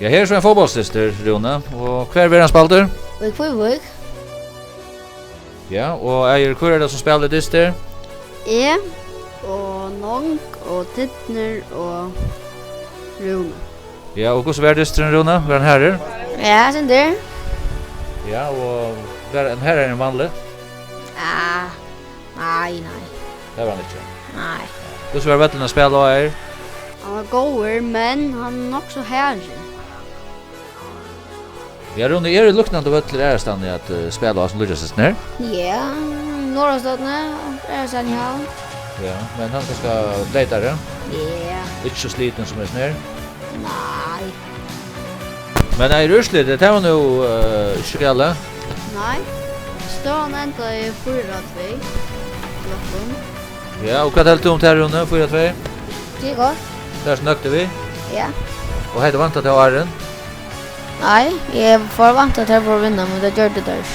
Ja, her er så en fotballsyster, Rúni, og hver vil han spalter? Vi får. Ja, og Ægir, hver er det som spiller dyster? Jeg og Nong og Tittner og Rúni. Ja, og hvordan er dysteren, Rúni? Var han herrer? Ja, sen der. Ja, og en herrer er en vanlig? Ja, nei. Det var han ikke. Nei. Hvordan var vettene å spille og Ægir? Han var goer, men han er nok så herre. Ja, Rúni, er det lukkende vettler ærestand i at spille som lykkes her? Ja, Norrstadene er sen i havn. Ja, men han skal leitere? Ja. Ikke så sliten som er snær? Nei. Men Ægir Urslit, det var nå ikke gale? Nei. Stående enda i 4-2. Klokken. Ja, og hva talte du om til Rúni, 4-2? Det er godt. Der snøkte vi, Ja. og hei, du vant til Æren? Nei, jeg får vant til å vinne, men det gjør det der.